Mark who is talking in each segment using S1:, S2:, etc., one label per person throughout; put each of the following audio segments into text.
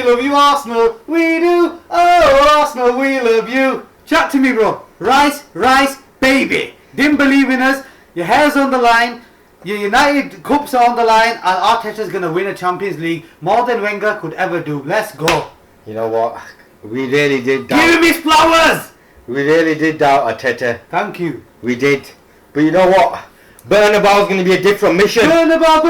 S1: love you, Arsenal. We do. Oh, Arsenal, we love you. Chat to me, bro. Rice, baby. Didn't believe in us. Your hair's on the line. Your United Cups are on the line. And Arteta's going to win a Champions League more than Wenger could ever do. Let's go.
S2: You know what? We really did doubt.
S1: Give him his flowers.
S2: We really did doubt Arteta.
S1: Thank you.
S2: We did. But you know what? Bernabeu's going to be a different mission.
S1: Bernabeu.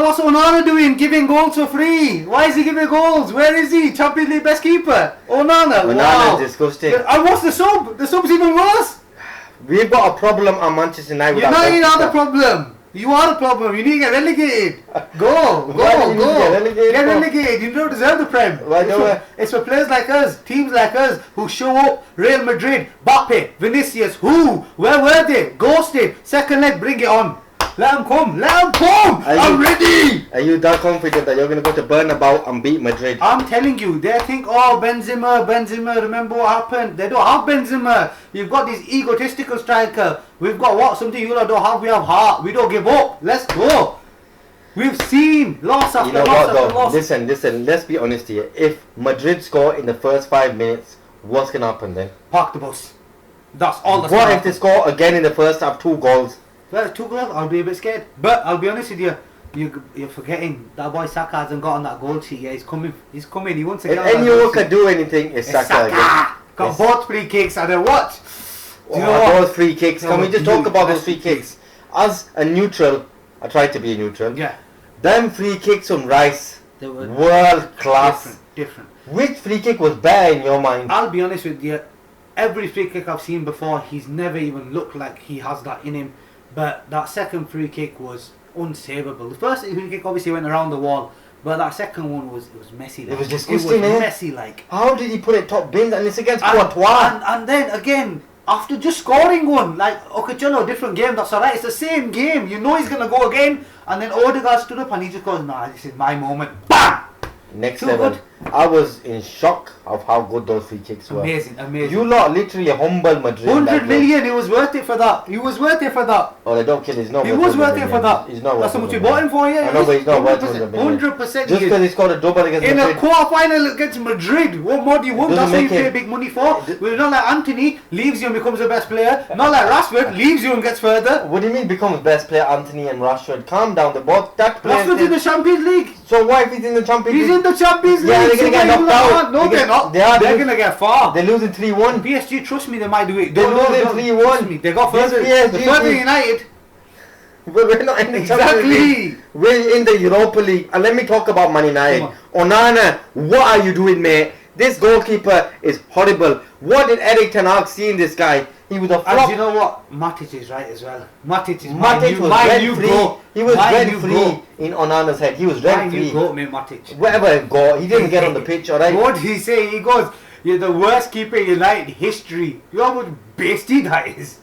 S1: What's Onana doing? Giving goals for free. Why is he giving goals? Where is he? Champions League best keeper. Onana's
S2: wow. Disgusting.
S1: And what's the sub? The sub's even worse.
S2: We've got a problem at Manchester United.
S1: United are the problem. You are the problem. You need to get relegated. Go. Get relegated. You don't deserve the Prem. It's for players like us, teams like us, who show up. Real Madrid, Mbappe, Vinicius, who? Where were they? Ghosted. Second leg, bring it on. Let them come. I'm ready.
S2: Are you that confident that you're going to go to Bernabeu and beat Madrid?
S1: I'm telling you, they think, oh, Benzema, remember what happened? They don't have Benzema. You've got this egotistical striker. We've got what? Something you don't have. We have heart. We don't give up. Let's go. We've seen loss after loss.
S2: Listen, let's be honest here. If Madrid score in the first 5 minutes, what's going to happen then?
S1: Park the bus. That's all that's
S2: What if they score again in the first half, 2 goals?
S1: Well, 2 goals, I'll be a bit scared. But I'll be honest with you, you're forgetting that boy Saka hasn't got on that goal sheet yet. He's coming. He wants to get on that
S2: anyone who can do anything is Saka.
S1: Got both free kicks and then what?
S2: Those free kicks. Can we just talk about those free kicks? As a neutral, I try to be a neutral.
S1: Yeah.
S2: Them free kicks from Rice, they were world class.
S1: Different.
S2: Which free kick was better in your mind?
S1: I'll be honest with you. Every free kick I've seen before, he's never even looked like he has that in him. But that second free kick was unsavable. The first free kick obviously went around the wall, but that second one was messy.
S2: It was disgusting.
S1: It was messy.
S2: How did he put it top bin? And it's against Courtois.
S1: And then again, after just scoring one, like Ocacello, different game. That's alright. It's the same game. You know he's gonna go again. And then Odegaard stood up and he just goes, "Nah, this is my moment." Bam!
S2: Next level. Good. I was in shock of how good those free kicks were.
S1: Amazing.
S2: You lot literally humbled Madrid.
S1: 100 million, it was worth it for that.
S2: Oh, they don't kill. He's not.
S1: He was worth it for that.
S2: He's not.
S1: That's how much we bought him for, yeah.
S2: I know, but he's not worth 100 million.
S1: 100%.
S2: Just because he scored a double against Madrid.
S1: In a quarter-final against Madrid, what more do you want? That's what you pay big money for. We're not like Anthony, leaves you and becomes the best player. Not like Rashford, leaves you and gets further.
S2: What do you mean becomes best player, Anthony and Rashford? Calm down, the both that player.
S1: Rashford's in the Champions League.
S2: So why if he's in the Champions League?
S1: He's in the Champions League.
S2: Yeah, they're going to get knocked out.
S1: No, they're not. They're going to get far.
S2: They're losing 3-1.
S1: PSG, trust me, they might do it.
S2: They're losing 3-1.
S1: They got further. They're further United.
S2: We're not in the Champions League. We're in the Europa League. And let me talk about Man United. Onana, what are you doing, mate? This goalkeeper is horrible. What did Eric Ten Hag see in this guy? He was a flop.
S1: And you know what? Matic is right as well. Matic was
S2: rent-free. He was rent-free in Onana's head. He was rent-free.
S1: Matic.
S2: Wherever he go, he didn't get on the pitch, alright?
S1: What did he say? He goes, "You're the worst keeper in United history." You know how much bestie that is?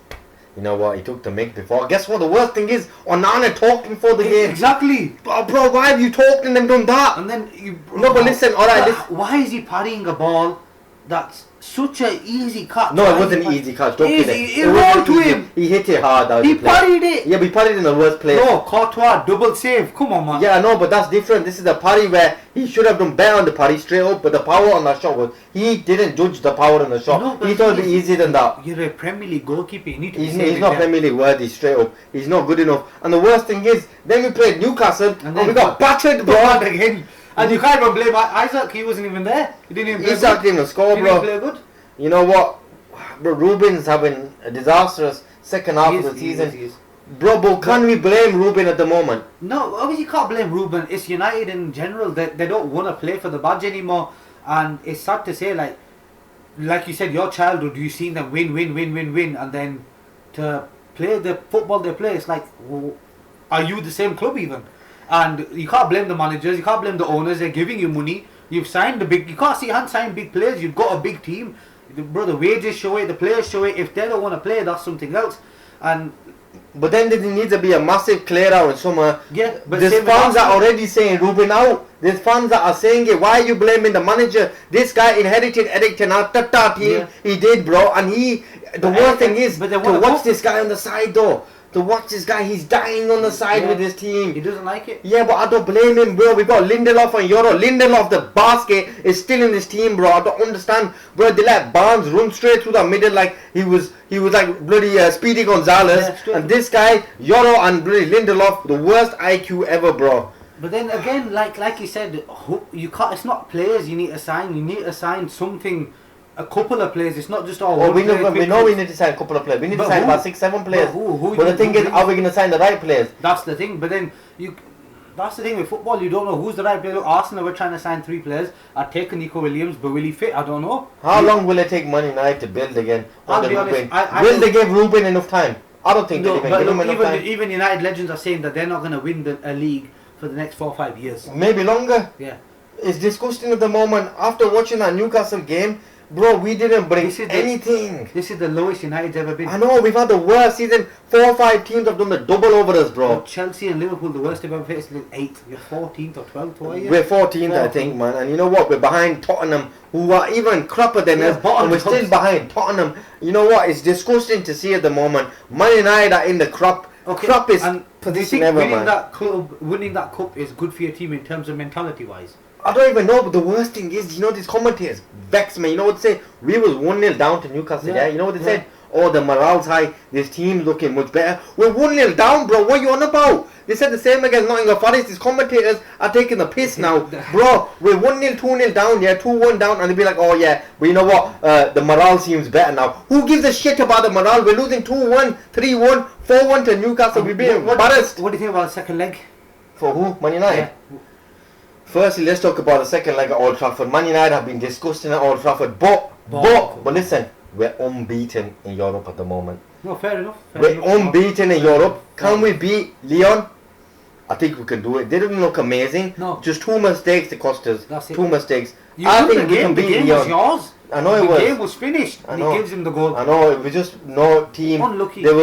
S2: You know what? He took the mic before. Guess what? The worst thing is Onana talking for the game.
S1: Exactly.
S2: Bro, why have you talked and then done that?
S1: And then
S2: no, but listen, alright.
S1: Why is he parrying a ball that's such an easy cut?
S2: No, it wasn't an easy cut. Don't get it.
S1: It rolled to him.
S2: He hit it hard.
S1: He parried it.
S2: Yeah, but he parried in the worst place.
S1: No, Courtois, double save. Come on, man.
S2: Yeah, no, but that's different. This is a parry where he should have done better on the parry straight up, but the power on that shot was... He didn't judge the power on the shot. No, he thought it'd be easier than that.
S1: You're a Premier League goalkeeper. You need to
S2: He's not Premier League worthy straight up. He's not good enough. And the worst thing is, then we played Newcastle and we got battered, bro.
S1: Again. And you can't even blame Isaac. He wasn't even there. He didn't even play
S2: Isaac didn't even score, bro.
S1: He didn't play good.
S2: You know what? Bro, Ruben's having a disastrous second half of the season. Bro, but can we blame Ruben at the moment?
S1: No, obviously you can't blame Ruben. It's United in general. They don't want to play for the badge anymore. And it's sad to say, like you said, your childhood, you've seen them win. And then to play the football they play, it's like, well, are you the same club even? And you can't blame the managers. You can't blame the owners. They're giving you money. You've signed you can't see hand sign big players. You've got a big team. Bro, the wages show it, the players show it. If they don't want to play, that's something else.
S2: But then there needs to be a massive clear out in summer.
S1: Yeah, but
S2: there's fans that are already saying Ruben out. There's fans that are saying it. Why are you blaming the manager? This guy inherited Eric Ten Hag team. Yeah. He did, bro. And the worst thing is to watch this guy on the side though. to watch this guy. He's dying on the side with his team.
S1: He doesn't like it.
S2: Yeah, but I don't blame him, bro. We got Lindelof and Euro. Lindelof, the basket, is still in this team, bro. I don't understand, bro. They let Barnes run straight through the middle like he was like bloody Speedy Gonzalez.
S1: Yeah,
S2: and this guy, Euro and bloody Lindelof, the worst IQ ever, bro.
S1: But then again, like you said, you can't. It's not players you need to sign. You need to sign something. A couple of players. It's not just all.
S2: Oh, we know we need to sign a couple of players. We need to sign about 6-7 players. But the thing is, are we going to sign the right players?
S1: That's the thing. But then that's the thing with football. You don't know who's the right player. Arsenal were trying to sign 3 players. I'd take Nico Williams, but will he fit? I don't know.
S2: How long will it take Man United to build again?
S1: I'll be honest.
S2: Will they give Ruben enough time? I don't think they'll even give him enough time.
S1: Even United legends are saying that they're not going to win a league for the next 4 or 5 years.
S2: Maybe longer.
S1: Yeah.
S2: It's disgusting at the moment. After watching that Newcastle game, bro, we didn't bring anything.
S1: This is the lowest United's ever been.
S2: I know, we've had the worst season. 4 or 5 teams have done the double over us, bro.
S1: Chelsea and Liverpool, the worst they've ever faced, is 8th. You're 14th or 12th, what are you?
S2: We're 14th, I think, man. And you know what? We're behind Tottenham, who are even crapper than us. And we're still behind Tottenham. You know what? It's disgusting to see at the moment. Man United are in the crap.
S1: Okay.
S2: Crap is
S1: and
S2: position ever, man.
S1: Winning that cup is good for your team in terms of mentality-wise.
S2: I don't even know, but the worst thing is, you know, these commentators vex me. You know what they say? We was 1-0 down to Newcastle, yeah? You know what they said? Oh, the morale's high. This team's looking much better. We're 1-0 down, bro. What are you on about? They said the same against Nottingham Forest. These commentators are taking the piss now. Bro, we're 1-0, 2-0 down, yeah, 2-1 down, and they'll be like, oh, yeah, but you know what? The morale seems better now. Who gives a shit about the morale? We're losing 2-1, 3-1, 4-1 to Newcastle. We're being embarrassed.
S1: What do you think about the second leg?
S2: For who? Man United? Yeah. Firstly, let's talk about the second leg at Old Trafford. Man United have been disgusting at Old Trafford, but listen, we're unbeaten in Europe at the moment.
S1: No, fair enough.
S2: We're unbeaten in Europe. Can we beat Lyon? I think we can do it. They didn't look amazing.
S1: No.
S2: Just 2 mistakes to cost us.
S1: That's it.
S2: 2 mistakes.
S1: I think we can beat Lyon. The game was yours.
S2: I know it was.
S1: The game was finished, and he gives him the goal.
S2: I know, it was just no team.
S1: Unlucky.
S2: There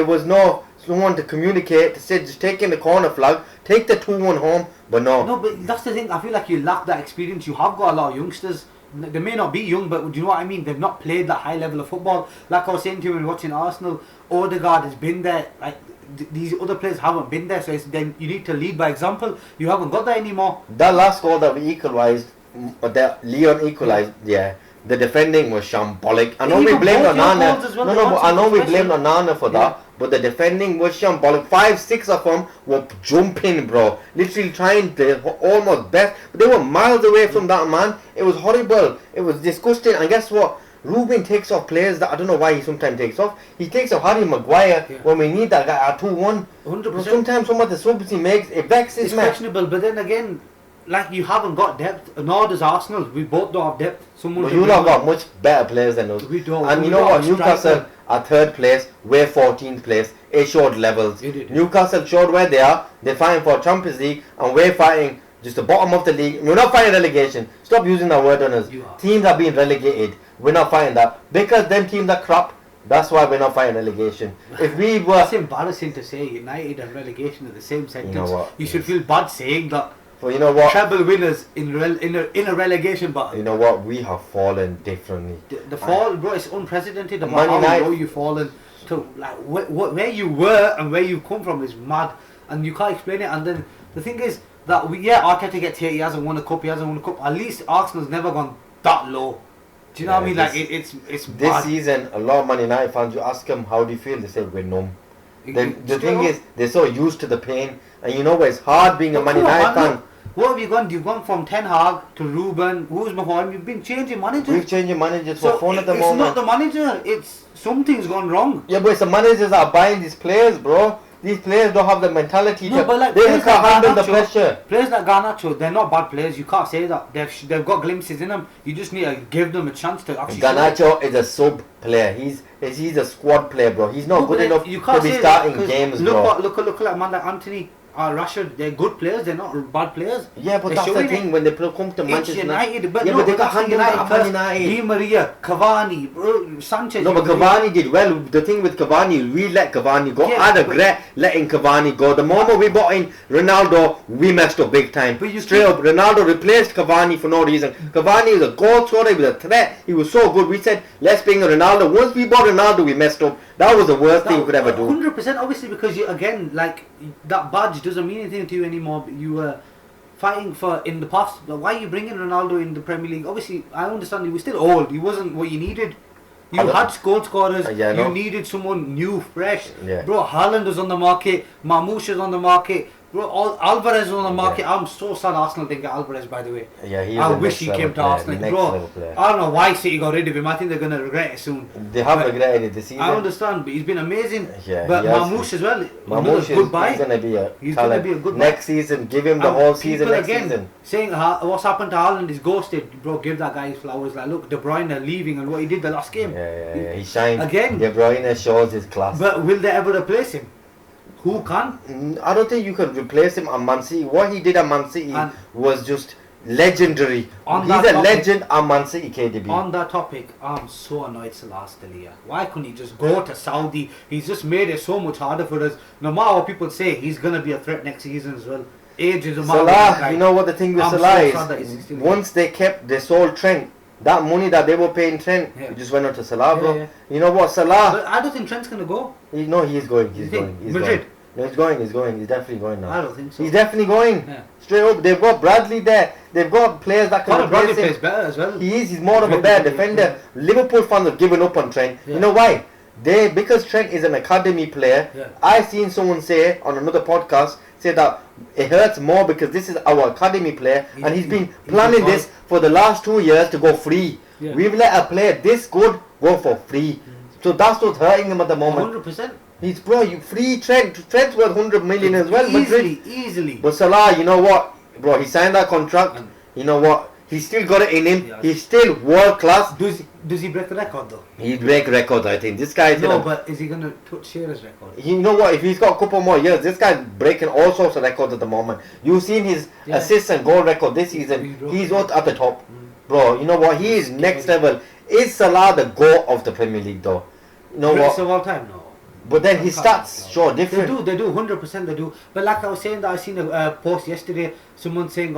S2: was no someone to communicate, to say, just take in the corner flag, take the 2-1 home, but no.
S1: No, but that's the thing, I feel like you lack that experience. You have got a lot of youngsters. They may not be young, but do you know what I mean? They've not played that high level of football. Like I was saying to you when watching Arsenal, Odegaard has been there. Like these other players haven't been there, so then you need to lead by example. You haven't got that anymore.
S2: That last goal that we equalised, that Lyon equalised, the defending was shambolic. I know we blamed Onana. I know we blamed Onana for that, but the defending was shambolic. 5-6 of them were jumping, bro. Literally trying their almost best. But they were miles away from that man. It was horrible. It was disgusting. And guess what? Ruben takes off players that I don't know why he sometimes takes off. He takes off Harry Maguire when we need that guy at 2-1.
S1: 100%.
S2: Sometimes some of the subs he makes, it vexes me.
S1: It's questionable, but then again, like you haven't got depth, nor does Arsenal. We both don't have depth.
S2: But you not got much better players than us.
S1: We don't.
S2: And you know what? Newcastle are 3rd place, we're 14th place. It showed levels. Newcastle showed where they are. They're fighting for Champions League, and we're fighting just the bottom of the league. We're not fighting relegation. Stop using that word on us. Teams are being relegated. We're not fighting that because them teams are crap. That's why we're not fighting relegation. If we were,
S1: it's embarrassing to say United and relegation are the same sentence.
S2: You know what?
S1: You should feel bad saying that.
S2: Well, you know what?
S1: Treble winners in a relegation battle.
S2: You know what? We have fallen differently.
S1: The fall, bro, it's unprecedented. About how low you've fallen to, like where you were and where you've come from is mad, and you can't explain it. And then the thing is that Arteta gets here. He hasn't won a cup. At least Arsenal's never gone that low. Do you know what I mean? Like it's
S2: this
S1: bad.
S2: Season. A lot of Man United fans, you ask them how do you feel, they say we're numb. The thing is, they're so used to the pain, and you know what? It's hard being a Man United fan.
S1: What have you gone? You've gone from Ten Hag to Ruben. Who's before him? You've been changing managers.
S2: We've changing managers for fun at the moment.
S1: It's not the manager. It's something's gone wrong.
S2: Yeah, but it's the managers that are buying these players, bro. These players don't have the mentality.
S1: No, but like
S2: they can't handle the pressure.
S1: Players like Garnacho, they're not bad players. You can't say that. They've got glimpses in them. You just need to give them a chance to actually.
S2: Garnacho is a sub player. He's a squad player, bro. He's not good enough to be starting games, bro.
S1: Look at a man like Anthony. Rashford, they're good players, they're not bad players.
S2: Yeah, but that's the thing, when they come to Manchester
S1: United, but
S2: they got handled by United.
S1: Di Maria, Cavani, Sanchez.
S2: No, but Cavani did well. The thing with Cavani, we let Cavani go. I regret letting Cavani go. The moment we bought in Ronaldo, we messed up big time. Straight up, Ronaldo replaced Cavani for no reason. Cavani is a goal scorer, he was a threat, he was so good. We said, let's bring Ronaldo. Once we bought Ronaldo, we messed up. That was the worst thing you could ever do.
S1: 100%, obviously, because you again, like, that badge doesn't mean anything to you anymore. You were fighting for in the past. But why are you bringing Ronaldo in the Premier League? Obviously, I understand he was still old. He wasn't what you needed. You had goal scorers. You needed someone new, fresh.
S2: Yeah.
S1: Bro, Haaland was on the market. Marmoush is on the market. Bro, Alvarez is on the market. I'm so sad Arsenal didn't get Alvarez, by the way.
S2: Yeah,
S1: I wish he came to Arsenal. Bro, I don't know why City got rid of him. I think they're going to regret it soon.
S2: They have regretted it this season.
S1: I understand, but he's been amazing.
S2: Yeah,
S1: but Marmoush as well. Marmoush is good buy.
S2: He's going to be a
S1: He's going to be a good
S2: next
S1: buy.
S2: season. Give him the whole season next season.
S1: Saying what's happened to Haaland is ghosted. Bro, give that guy his flowers. Like, look, De Bruyne leaving and what he did the last game.
S2: Yeah. He shined.
S1: Again.
S2: De Bruyne shows his class.
S1: But will they ever replace him? Who can?
S2: I don't think you can replace him on Man City. What he did at Man City was just legendary. He's a legend at Man City, KDB.
S1: On that topic, I'm so annoyed Salah's still here. Why couldn't he just go to Saudi? He's just made it so much harder for us. No matter what people say, he's going to be a threat next season as well. Age is a matter.
S2: Salah, you know what the thing with Salah is? Once they sold Trent, that money that they were paying Trent, it just went on to Salah, bro.
S1: Yeah.
S2: You know what, Salah?
S1: But I don't think Trent's going to go.
S2: No, he's going. He's
S1: Madrid?
S2: No, he's going. He's definitely going now.
S1: I don't think so.
S2: He's definitely going.
S1: Yeah.
S2: Straight up. They've got Bradley there. They've got players that can
S1: Bradley
S2: replace him.
S1: plays better as well.
S2: He's more of a better defender. Liverpool fans have given up on Trent.
S1: Yeah.
S2: You know why? Because Trent is an academy player.
S1: Yeah.
S2: I seen someone say on another podcast say that it hurts more because this is our academy player and he's been planning this for the last 2 years to go free.
S1: Yeah.
S2: We've let a player this good go for free. So that's what's hurting him at the moment.
S1: 100%.
S2: He's you free Trent. Trent's worth 100 million as well.
S1: Easily.
S2: But Salah, you know what, bro? He signed that contract. You know what? He's still got it in him.
S1: Yeah.
S2: He's still world class.
S1: Does he break the record though?
S2: He'd break records, I think. This guy's
S1: but is he gonna touch Shearer's record?
S2: You know what? If he's got a couple more years, this guy's breaking all sorts of records at the moment. You've seen his assists and goal record this season. He's not at the top, bro. You know what? He is next level. Is Salah the GOAT of the Premier League though? You know what?
S1: Of all time, no.
S2: But then his stats show different.
S1: They do, 100% they do. But like I was saying, that I seen a post yesterday, someone saying,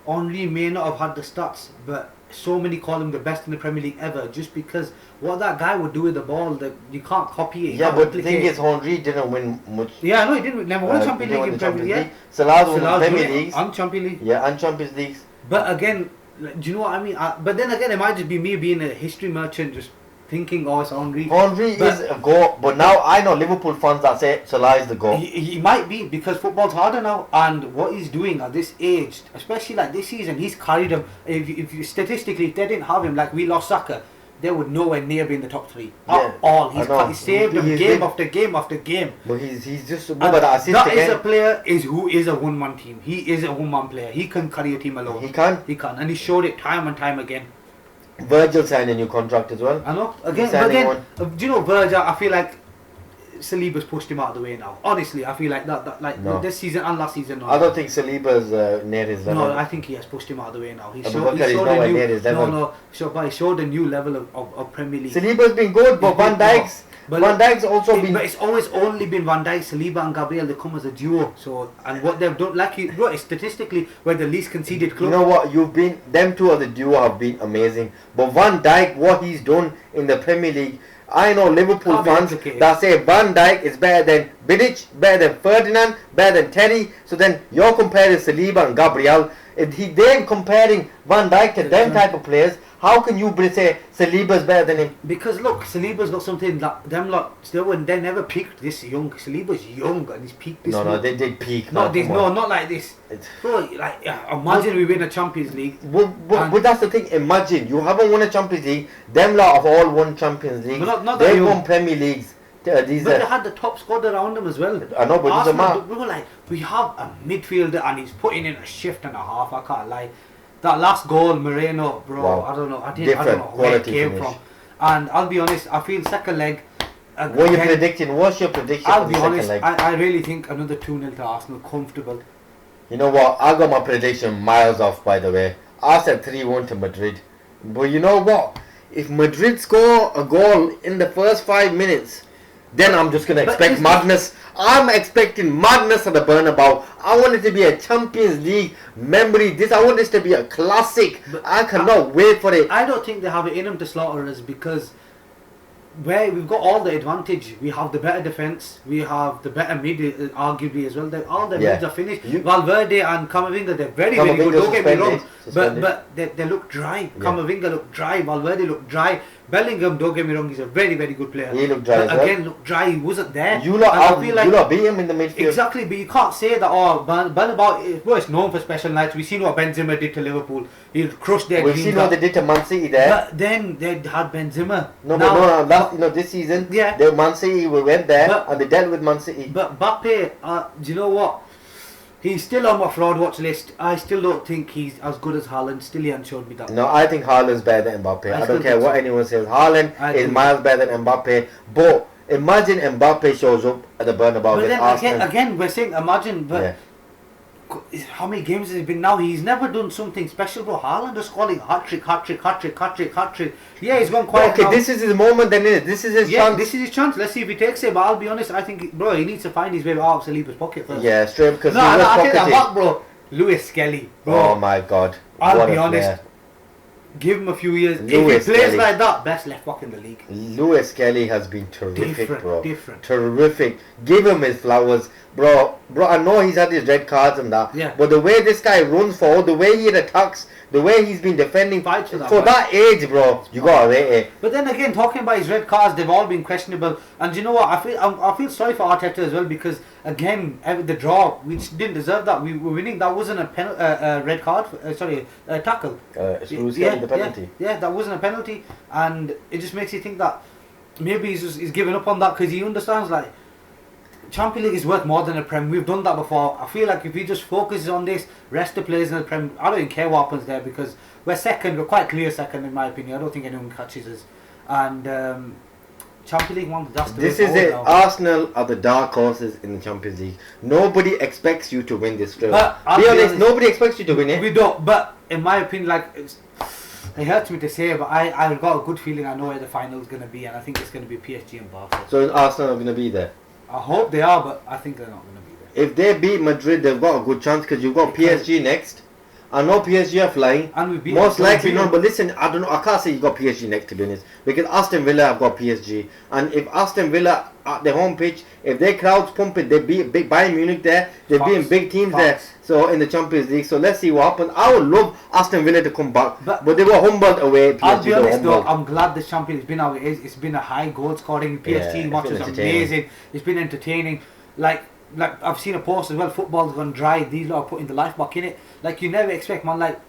S1: Henry may not have had the stats, but so many call him the best in the Premier League ever, just because what that guy would do with the ball, that you can't copy it.
S2: Yeah, but the thing is, Henry didn't win much.
S1: Yeah, I know he didn't. Never won Champions League in Premier League.
S2: Salah's won Premier Leagues
S1: and Champions League.
S2: Yeah, and Champions Leagues.
S1: But again, do you know what I mean? But then again, it might just be me being a history merchant, just thinking, it's Henry.
S2: Henry is a GOAT, but now I know Liverpool fans that say Salah is the GOAT.
S1: He might be, because football's harder now, and what he's doing at this age, especially like this season, he's carried him. If you statistically, if they didn't have him, like we lost Saka, they would nowhere near be in the top 3 at all. He's saved them game after game after game.
S2: But he's just remember that assist
S1: that
S2: again.
S1: Is a player who is a one-man team. He is a one-man player. He can carry a team alone.
S2: He can,
S1: and he showed it time and time again.
S2: Virgil signed a new contract as well.
S1: I know. Again, do you know Virgil? I feel like Saliba's pushed him out of the way now. Honestly, I feel like that this season and last season. No.
S2: I don't think Saliba's near his level.
S1: No, I think he has pushed him out of the way now. He
S2: showed
S1: he showed a new level of Premier League.
S2: Saliba's been good, but Van Dijk's also been.
S1: But it's always only been Van Dijk, Saliba, and Gabriel. They come as a duo. So what they've done, statistically, we're the least conceded club.
S2: You know what? Them two as a duo have been amazing. But Van Dijk, what he's done in the Premier League. I know Liverpool fans that say Van Dijk is better than Vidic, better than Ferdinand, better than Terry. So then you're comparing Saliba and Gabriel. They're comparing Van Dijk to them type of players. How can you say Saliba's better than him?
S1: Because look, Saliba's got something that them lot they never peaked this young. Saliba's young and he's peaked this.
S2: No, they did peak.
S1: Not like this. Bro, imagine we win a Champions League.
S2: But that's the thing. Imagine you haven't won a Champions League. Them lot have all won Champions League. They've won Premier Leagues.
S1: But they had the top squad around them as well.
S2: I know, but it doesn't matter.
S1: We have a midfielder and he's putting in a shift and a half. I can't lie. That last goal, Moreno, bro, wow. I don't know where it came from. And I'll be honest, I feel second leg.
S2: What are you predicting? What's your prediction?
S1: I'll be honest, I really think another 2-0 to Arsenal, comfortable.
S2: You know what? I got my prediction miles off, by the way. I said 3-1 to Madrid. But you know what? If Madrid score a goal in the first 5 minutes, then I'm just going to expect madness. I'm expecting madness at the Bernabeu. I want it to be a Champions League memory. I want this to be a classic. I cannot wait for it.
S1: I don't think they have it in them to slaughter us because where we've got all the advantage. We have the better defense. We have the better mid, arguably as well. All the mids are finished. Valverde and Camavinga, they're very very good. Don't get me wrong, but they look dry. Yeah. Camavinga looked dry. Valverde looked dry. Bellingham, don't get me wrong, he's a very very good player.
S2: He looked dry.
S1: But again, looked dry. He wasn't there.
S2: You lot beat him in the midfield.
S1: Exactly, but you can't say that. Oh, Bernabeu, well, it's known for special nights. We've seen what Benzema did to Liverpool. He crushed their dreams.
S2: We've seen what they did to Man City there.
S1: But then they had Benzema.
S2: This season,
S1: yeah,
S2: Man City went there and they dealt with Man City.
S1: But Mbappe, do you know what? He's still on my fraud watch list. I still don't think he's as good as Haaland. Still, he hasn't showed me that.
S2: No, I think Haaland's better than Mbappe. I don't care what anyone says. Haaland is miles better than Mbappe. But imagine Mbappe shows up at the Bernabeu.
S1: But then again, we're saying imagine, but how many games has it been now? He's never done something special, bro. Haaland is scoring hat trick. Yeah, he's gone quiet.
S2: Okay,
S1: now.
S2: This is his moment, then this is his chance.
S1: This is his chance. Let's see if he takes it. But I'll be honest, I think, bro, he needs to find his way out of Saliba's pocket first.
S2: Yeah, straight because
S1: I take that back, bro. Lewis Skelly, bro.
S2: Oh my God.
S1: I'll be honest. Give him a few years. If he plays like that, best left back in the league.
S2: Lewis Skelly has been terrific, bro.
S1: Different.
S2: Terrific. Give him his flowers. Bro, I know he's had his red cards and that.
S1: Yeah.
S2: But the way this guy runs forward, the way he attacks, the way he's been defending
S1: fights for
S2: that age, bro, you gotta rate it.
S1: But then again, talking about his red cards, they've all been questionable. And you know what? I feel sorry for Arteta as well because again, the draw, we didn't deserve that. We were winning. That wasn't a red card. A tackle.
S2: The penalty.
S1: Yeah, that wasn't a penalty, and it just makes you think that maybe he's giving up on that because he understands like. Champions League is worth more than a Prem. We've done that before. I feel like if he just focuses on this, rest the players in the Prem, I don't even care what happens there because we're second. We're quite clear second in my opinion. I don't think anyone catches us. And Champions League one. That's the
S2: this is it. Now. Arsenal are the dark horses in the Champions League. Nobody expects you to win this. Be honest. Nobody expects you to win it.
S1: We don't. But in my opinion, like it hurts me to say, but I've got a good feeling. I know where the final is going to be, and I think it's going to be PSG and Barca.
S2: So Arsenal are going to be there.
S1: I hope they are, but I think they're not going to be there.
S2: If they beat Madrid, they've got a good chance because you've got PSG next. I know PSG are flying.
S1: And we
S2: most likely not, but listen, I don't know. I can't say you got PSG next to be honest, because Aston Villa have got PSG, and if Aston Villa at the home pitch, if their crowds pump it, they beat big Bayern Munich there. They're beating big teams there. So in the Champions League, so let's see what happens. I would love Aston Villa to come back, but they were humbled away. PSG
S1: I'll be honest though, I'm glad the Champions has been how it is. It's been a high goal scoring. PSG match is amazing. It's been entertaining. Like I've seen a post as well. Football's gone dry. These lot are putting the life back in it. Like you never expect man like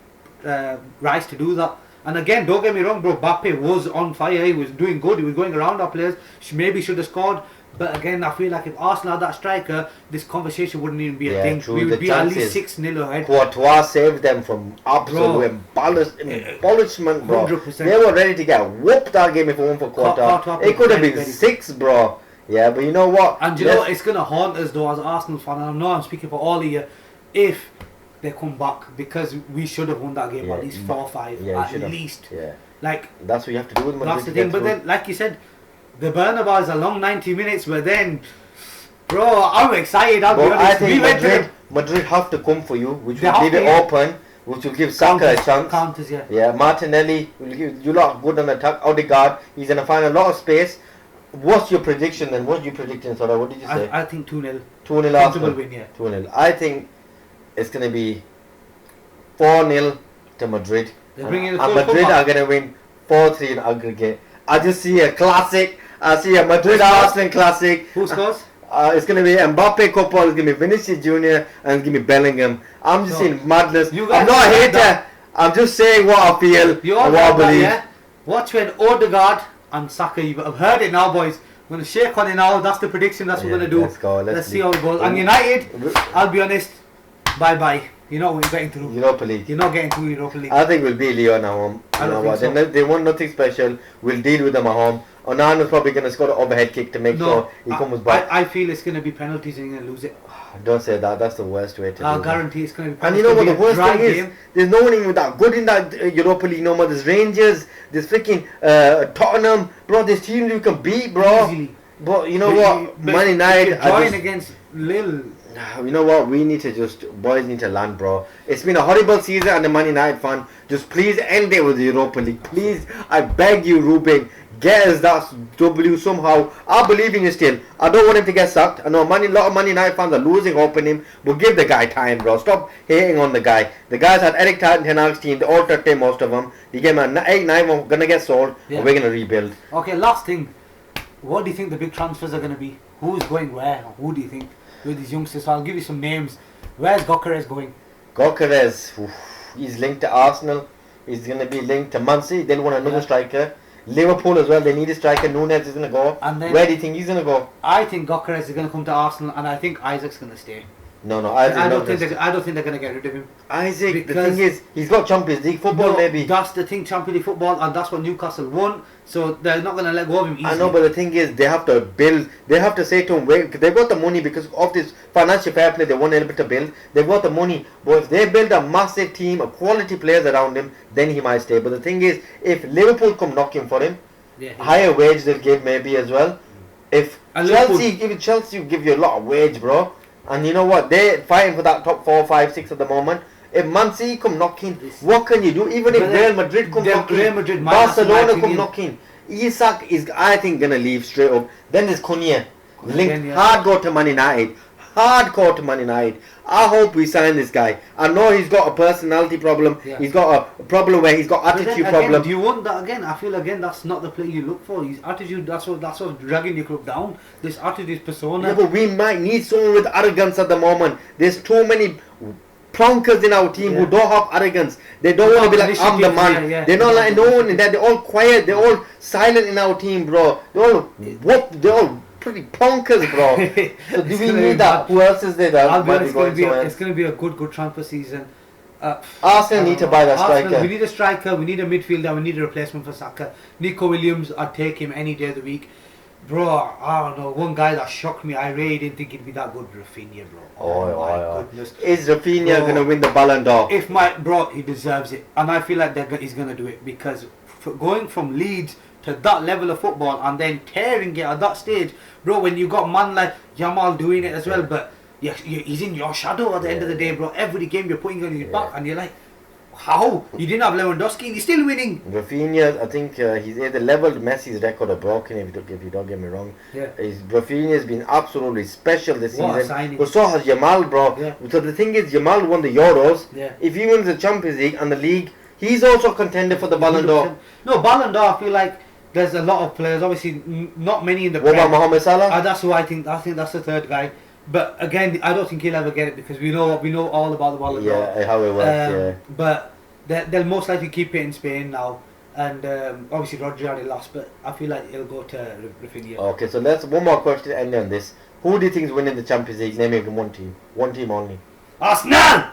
S1: Rice to do that. And again, don't get me wrong, bro. Mbappe was on fire. He was doing good. He was going around our players. Maybe should have scored. But again, I feel like if Arsenal had that striker, this conversation wouldn't even be a thing.
S2: True.
S1: We would be at least 6-0 ahead.
S2: Courtois saved them from absolute embarrassment, bro. 100%. They were ready to get whooped that game if it weren't for Courtois. It could have been 6, bro. Yeah, but you know what?
S1: And you know it's going to haunt us though as Arsenal fan. And I know I'm speaking for all of you. If they come back, because we should have won that game at least 4-5 at least.
S2: Yeah.
S1: Like
S2: that's what you have to do with Madrid.
S1: That's the thing. But then, like you said, the Bernabeu is a long 90 minutes. But then, bro, I'm excited. I'll be honest.
S2: I think Madrid have to come for you, which will leave it open, which will give Saka a chance.
S1: Counters,
S2: yeah. Martinelli will give you lot good on attack. Odegaard, he's gonna find a lot of space. What's your prediction then? What are you predicting? Sorry, what did you say?
S1: I think 2-0.
S2: 2-0 Arsenal.
S1: Win, yeah.
S2: 2-0. I think it's going to be 4-0 to Madrid.
S1: And
S2: Madrid are going to win 4-3 in aggregate. I just see a classic. I see a Madrid-Arsenal classic.
S1: Who scores?
S2: It's going to be Mbappe couple, it's going to be Vinicius Jr. and it's going to be Bellingham. I'm just seeing madness. I'm not a hater. I'm just saying what I feel and what I believe.
S1: Yeah? Watch when Odegaard and Saka, I've heard it now, boys. I'm going to shake on it now. That's the prediction. That's what we're going to do.
S2: Let's go.
S1: Let's see how it goes. And United, I'll be honest, bye-bye. You know we're getting through.
S2: Europa League.
S1: You're not getting through Europa League.
S2: I think we'll beat Lyon at home. You know what? So. They want nothing special. We'll deal with them at home. Onana's probably going to score an overhead kick to make sure he comes back.
S1: I feel it's going to be penalties and you're going to lose it.
S2: Don't say that. That's the worst way to do it.
S1: I guarantee it's going to be
S2: penalties. And you know what the worst thing is? There's no one even that good in that Europa League no more. There's Rangers. There's freaking Tottenham. Bro, there's teams you can beat, bro.
S1: Easily.
S2: But you know what? Man United.
S1: Join against Lille.
S2: You know what? We need to boys need to land, bro. It's been a horrible season and the Man United fan. Just please end it with the Europa League. Please, I beg you, Ruben. get us that W somehow. I believe in you still. I don't want him to get sacked. I know a lot of Man United fans are losing hope in him, but give the guy time, bro. Stop hating on the guy. The guys had Eric Ten Hag's team. They all took him, most of them. He gave him an 8-9 one, gonna get sold, and we're gonna rebuild.
S1: Okay, last thing. What do you think the big transfers are gonna be? Who's going where? Who do you think with these youngsters? So I'll give you some names. Where's Gyökeres going?
S2: Gyökeres, he's linked to Arsenal. He's gonna be linked to Man City. They'll want another striker. Liverpool as well, they need a striker. Nunes is going to go. And then, where do you think he's going to go?
S1: I think Gyökeres is going to come to Arsenal, and I think Isaac's going to stay.
S2: No,
S1: I don't think they're going to get rid of him.
S2: Isaac, because the thing is, he's got Champions League football, maybe.
S1: That's the thing, Champions League football, and that's what Newcastle won. So they're not going to let go of him easily.
S2: I know, but the thing is, they have to build. They have to say to him, wait, they've got the money because of this financial fair play. They want a little bit to build. They've got the money, but if they build a massive team of quality players around him, then he might stay. But the thing is, if Liverpool come knocking for him, higher wage they'll give maybe as well. If Chelsea give you a lot of wage, bro, and you know what, they're fighting for that top 4, 5, 6 at the moment. If Man City come knocking, what can you do? Even if Real Madrid come knocking, Barcelona come knocking, Isak is, I think, gonna leave straight up. Then there's Cunha, linked hardcore to Man United. Hardcore to Man United. I hope we sign this guy. I know he's got a personality problem. Yeah. He's got a problem where he's got attitude problem.
S1: Do you want that again? I feel again that's not the player you look for. His attitude, that's what's dragging your club down. This attitude, this persona.
S2: Yeah, but we might need someone with arrogance at the moment. There's too many plonkers in our team who don't have arrogance. They don't want to be like, I'm the man. They're not like no one in that. They're all quiet. They're all silent in our team, bro. They're all pretty plonkers, bro. So do we need that? Who else is there?
S1: It's going to be a good transfer season.
S2: Arsenal need to buy that striker.
S1: We need a striker. We need a midfielder. We need a replacement for Saka. Nico Williams, I'd take him any day of the week. Bro, I don't know. One guy that shocked me, I really didn't think he'd be that good, Rafinha, bro. Oh my goodness.
S2: Is Rafinha going to win the Ballon d'Or?
S1: He deserves it. And I feel like he's going to do it because going from Leeds to that level of football and then tearing it at that stage, bro, when you got man like Yamal doing it as well, but he's in your shadow at the end of the day, bro. Every game you're putting on his back and you're like, how? You didn't have Lewandowski and he's still winning.
S2: Rafinha, I think he's either leveled Messi's record or broken, if you don't get me wrong.
S1: Yeah.
S2: Rafinha's been absolutely special this
S1: season.
S2: But so has Yamal, bro. Yeah. So the thing is, Yamal won the Euros.
S1: Yeah.
S2: If he wins the Champions League and the league, he's also a contender for the Ballon d'Or.
S1: No, Ballon d'Or, I feel like there's a lot of players, obviously not many in the
S2: What about Mohamed Salah?
S1: That's who I think that's the third guy. But again, I don't think he'll ever get it because we know all about the Ballon d'Or.
S2: Yeah, how it works,
S1: But they'll most likely keep it in Spain now. And obviously Rodri already lost, but I feel like he'll go to Rafinha.
S2: Okay, so let's one more question to end on this. Who do you think is winning the Champions League? Name even one team. One team only.
S1: Arsenal!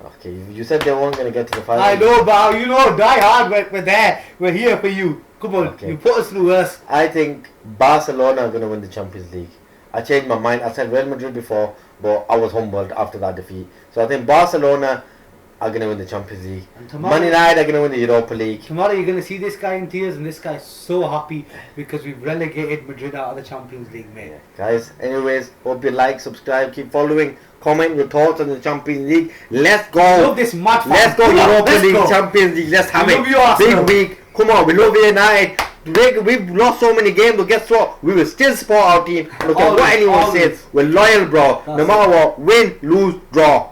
S2: Okay, you said they weren't going to get to the final.
S1: I know, but you know, die hard, we're there. We're here for you. Come on, you put us through us.
S2: I think Barcelona are going to win the Champions League. I changed my mind. I said Real Madrid before, but I was humbled after that defeat. So I think Barcelona are going to win the Champions League. Man United are going to win the Europa League.
S1: Tomorrow you're going to see this guy in tears, and this guy's so happy because we've relegated Madrid out of the Champions League, mate.
S2: Yeah. Guys, anyways, hope you like, subscribe, keep following, comment your thoughts on the Champions League. Let's go.
S1: Love this mad.
S2: Let's go Europa League, Champions League. Let's have it. Big week. Come on, we love United. We've lost so many games, but guess what? We will still support our team. Look at what anyone says. We're loyal, bro. No matter what. Win, lose, draw.